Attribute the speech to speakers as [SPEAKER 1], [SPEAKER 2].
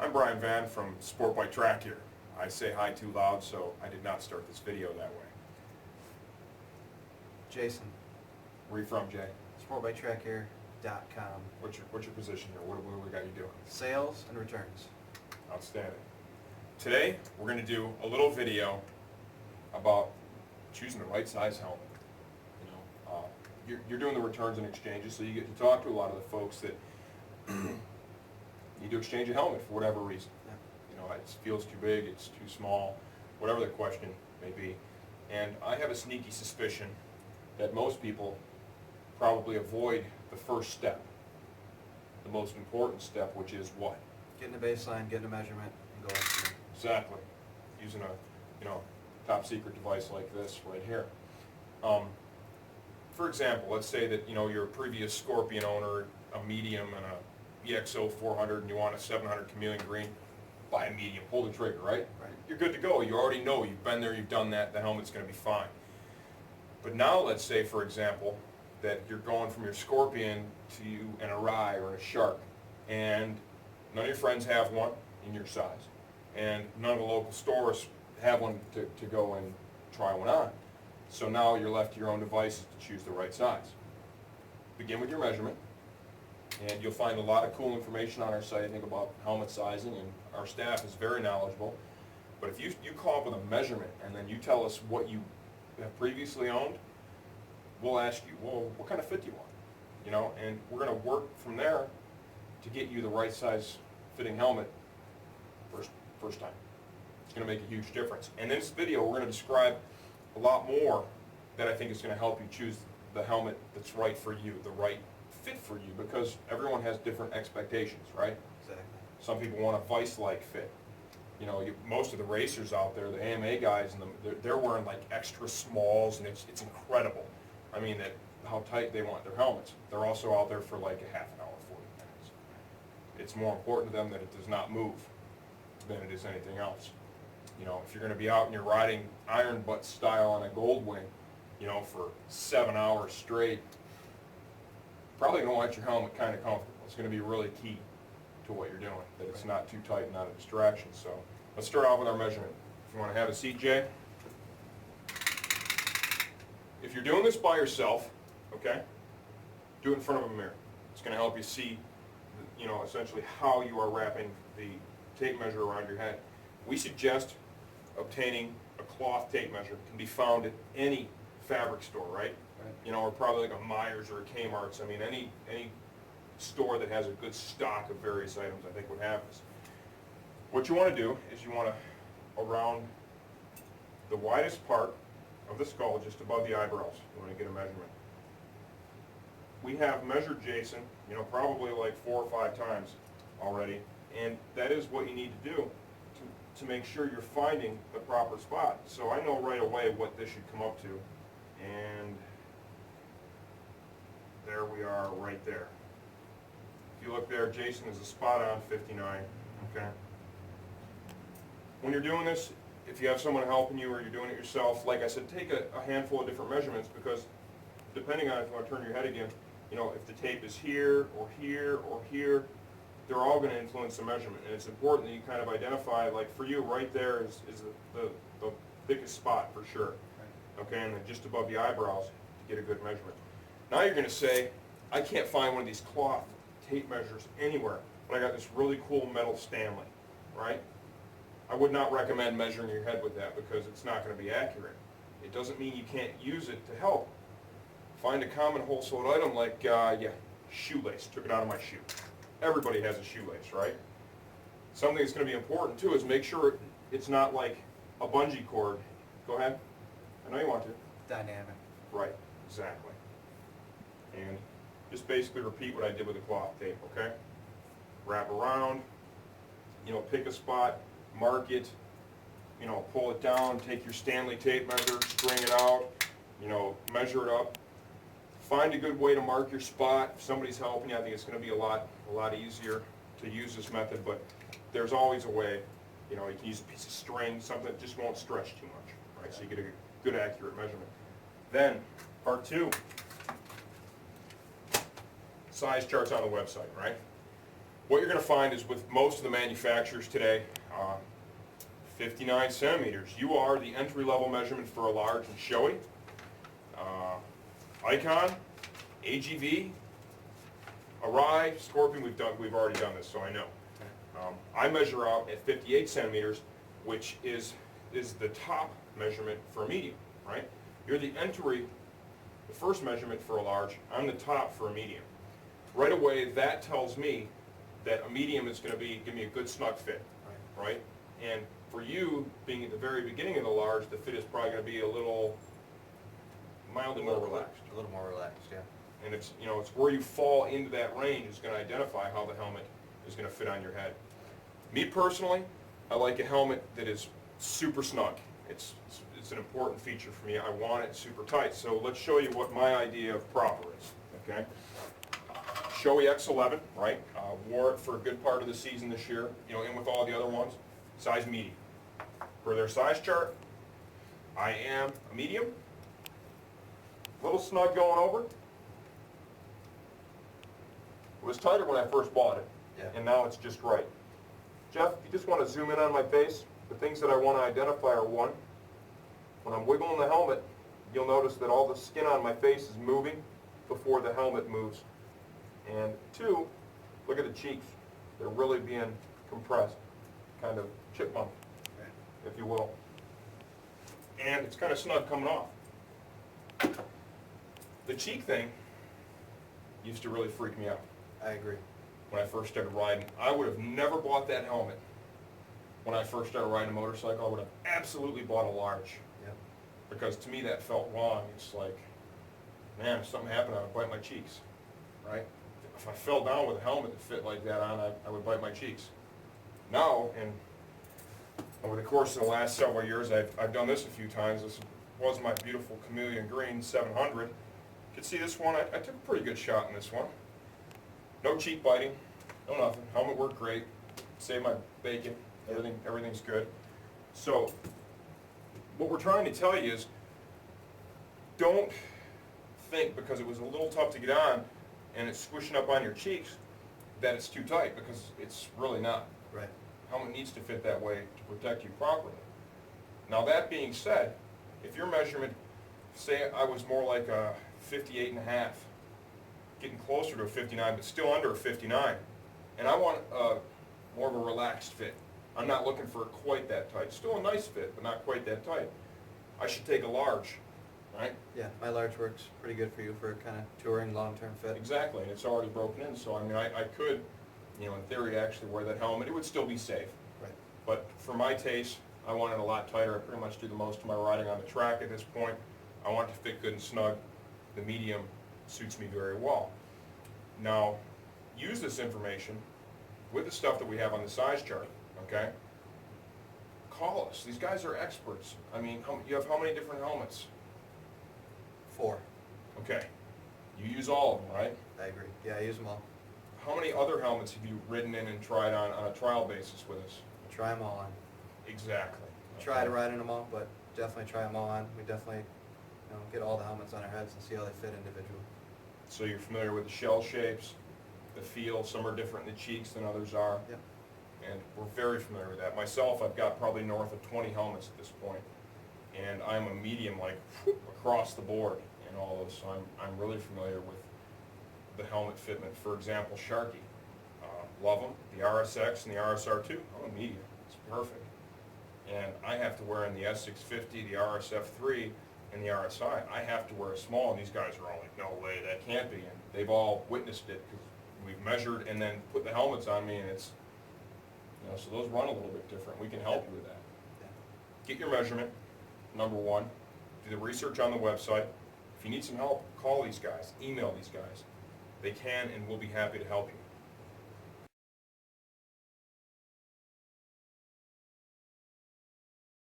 [SPEAKER 1] I'm Brian Van from Sport Bike Track here. I say hi too loud, so I did not start this video that way.
[SPEAKER 2] Jason,
[SPEAKER 1] Where are you from, Jay?
[SPEAKER 2] sportbiketrackhere.com.
[SPEAKER 1] What's your position here? What do we got you doing?
[SPEAKER 2] Sales and returns.
[SPEAKER 1] Outstanding. Today, we're going to do a little video about choosing the right size helmet. You're doing the returns and exchanges, so you get to talk to a lot of the folks that need to exchange a helmet for whatever reason.
[SPEAKER 2] Yeah.
[SPEAKER 1] It feels too big, it's too small, whatever the question may be. And I have a sneaky suspicion that most people probably avoid the first step, the most important step, which is what?
[SPEAKER 2] Getting a baseline, getting a measurement, and going from there.
[SPEAKER 1] Exactly. Using a top secret device like this right here. For example, let's say that you're a previous Scorpion owner, a medium and a EXO 400, and you want a 700 chameleon green. Buy a medium, pull the trigger, right?
[SPEAKER 2] Right.
[SPEAKER 1] You're good to go. You already know. You've been there. You've done that. The helmet's going to be fine. But now, let's say, for example, that you're going from your Scorpion to an Arai or a Shark, and none of your friends have one in your size, and none of the local stores have one to go and try one on. So now you're left to your own devices to choose the right size. Begin with your measurement, and you'll find a lot of cool information on our site, I think, about helmet sizing, and our staff is very knowledgeable. But if you come up with a measurement and then you tell us what you have previously owned, we'll ask you, well, what kind of fit do you want? And we're going to work from there to get you the right size fitting helmet first time. It's going to make a huge difference. And in this video, we're going to describe a lot more that I think is going to help you choose the helmet that's right for you, the right fit for you, because everyone has different expectations, right?
[SPEAKER 2] Exactly.
[SPEAKER 1] Some people want a vice-like fit. Most of the racers out there, the AMA guys, they're wearing like extra smalls, and it's incredible. I mean, how tight they want their helmets. They're also out there for like a half an hour, 40 minutes. It's more important to them that it does not move than it is anything else. If you're going to be out and you're riding iron butt style on a Goldwing, for 7 hours straight, probably going to want your helmet kind of comfortable. It's going to be really key to what you're doing, that it's not too tight and not a distraction. So let's start off with our measurement. If you want to have a seat, Jay. If you're doing this by yourself, okay, do it in front of a mirror. It's going to help you see, essentially how you are wrapping the tape measure around your head. We suggest obtaining a cloth tape measure. It can be found at any fabric store, right? Or probably like a Myers or a Kmart's. I mean, any store that has a good stock of various items, I think, would have this. What you want to do is you want to, around the widest part of the skull, just above the eyebrows, you want to get a measurement. We have measured Jason, probably like 4 or 5 times already, and that is what you need to do to make sure you're finding the proper spot. So I know right away what this should come up to, and there we are right there. If you look there, Jason is a spot on 59, okay? When you're doing this, if you have someone helping you or you're doing it yourself, like I said, take a handful of different measurements, because depending on if you want to turn your head again, if the tape is here or here or here, they're all going to influence the measurement. And it's important that you kind of identify, like for you, right there is the thickest spot for sure. Right. Okay, and then just above the eyebrows to get a good measurement. Now you're going to say, I can't find one of these cloth tape measures anywhere, but I got this really cool metal Stanley, right? I would not recommend measuring your head with that, because it's not going to be accurate. It doesn't mean you can't use it to help. Find a common household item like, shoelace. Took it out of my shoe. Everybody has a shoelace, right? Something that's going to be important too is make sure it's not like a bungee cord. Go ahead. I know you want to.
[SPEAKER 2] Dynamic.
[SPEAKER 1] Right, exactly. And just basically repeat what I did with the cloth tape, okay? Wrap around, pick a spot, mark it, pull it down, take your Stanley tape measure, string it out, measure it up. Find a good way to mark your spot. If somebody's helping you, I think it's going to be a lot easier to use this method, but there's always a way. You can use a piece of string, something that just won't stretch too much, right? So you get a good accurate measurement. Then, part 2, size charts on the website, right? What you're going to find is with most of the manufacturers today, 59 centimeters. You are the entry-level measurement for a large and showy. Icon, AGV, Arai, Scorpion, we've already done this, so I know. I measure out at 58 centimeters, which is the top measurement for a medium, right? You're the first measurement for a large. I'm the top for a medium. Right away, that tells me that a medium is going to give me a good snug fit, right? And for you, being at the very beginning of the large, the fit is probably going to be a little mildly more relaxed.
[SPEAKER 2] A little more relaxed, yeah.
[SPEAKER 1] And it's where you fall into that range is going to identify how the helmet is going to fit on your head. Me personally, I like a helmet that is super snug. It's an important feature for me. I want it super tight. So let's show you what my idea of proper is, okay? Shoei X11, right? Wore it for a good part of the season this year, in with all the other ones. Size medium. For their size chart, I am a medium. A little snug going over. It was tighter when I first bought it, and now it's just right. Jeff, if you just want to zoom in on my face, the things that I want to identify are one, when I'm wiggling the helmet, you'll notice that all the skin on my face is moving before the helmet moves. And two, look at the cheeks. They're really being compressed, kind of chipmunk, if you will. And it's kind of snug coming off. The cheek thing used to really freak me out.
[SPEAKER 2] I agree.
[SPEAKER 1] When I first started riding, I would have never bought that helmet. When I first started riding a motorcycle, I would have absolutely bought a large.
[SPEAKER 2] Yep.
[SPEAKER 1] Because to me that felt wrong. It's like, man, if something happened, I would bite my cheeks, right? If I fell down with a helmet that fit like that on, I would bite my cheeks. Now, and over the course of the last several years, I've done this a few times. This was my beautiful Chameleon Green 700. You can see this one, I took a pretty good shot in this one. No cheek biting, no nothing. Helmet worked great. Saved my bacon. Everything's good. So, what we're trying to tell you is, don't think because it was a little tough to get on and it's squishing up on your cheeks that it's too tight, because it's really not.
[SPEAKER 2] Right.
[SPEAKER 1] Helmet needs to fit that way to protect you properly. Now that being said, if your measurement, say I was more like a 58 and a half, getting closer to a 59, but still under a 59, and I want more of a relaxed fit. I'm not looking for quite that tight. Still a nice fit, but not quite that tight. I should take a large, right?
[SPEAKER 2] Yeah, my large works pretty good for you for kind of touring, long-term fit.
[SPEAKER 1] Exactly, and it's already broken in, so I mean, I could, in theory, actually wear that helmet. It would still be safe.
[SPEAKER 2] Right.
[SPEAKER 1] But for my taste, I want it a lot tighter. I pretty much do the most of my riding on the track at this point. I want it to fit good and snug. The medium suits me very well. Now, use this information with the stuff that we have on the size chart, okay? Call us. These guys are experts. I mean, you have how many different helmets?
[SPEAKER 2] 4.
[SPEAKER 1] Okay. You use all of them, right?
[SPEAKER 2] I agree. Yeah, I use them all.
[SPEAKER 1] How many other helmets have you ridden in and tried on a trial basis with us?
[SPEAKER 2] I try them all on.
[SPEAKER 1] Exactly.
[SPEAKER 2] Try to ride in them all, but definitely try them all on. We definitely get all the helmets on our heads and see how they fit individually.
[SPEAKER 1] So you're familiar with the shell shapes, the feel. Some are different in the cheeks than others are.
[SPEAKER 2] Yep.
[SPEAKER 1] And we're very familiar with that. Myself, I've got probably north of 20 helmets at this point. And I'm a medium, like, across the board in all those. So I'm really familiar with the helmet fitment. For example, Sharky. Love them. The RSX and the RSR2. I'm a medium. It's perfect. And I have to wear in the S650, the RSF3, and the RSI. I have to wear a small, and these guys are all like, no way, that can't be. And they've all witnessed it because we've measured and then put the helmets on me, and it's, so those run a little bit different. We can help you with that.
[SPEAKER 2] Yeah.
[SPEAKER 1] Get your measurement, number one. Do the research on the website. If you need some help, call these guys, email these guys. They can and will be happy to help you.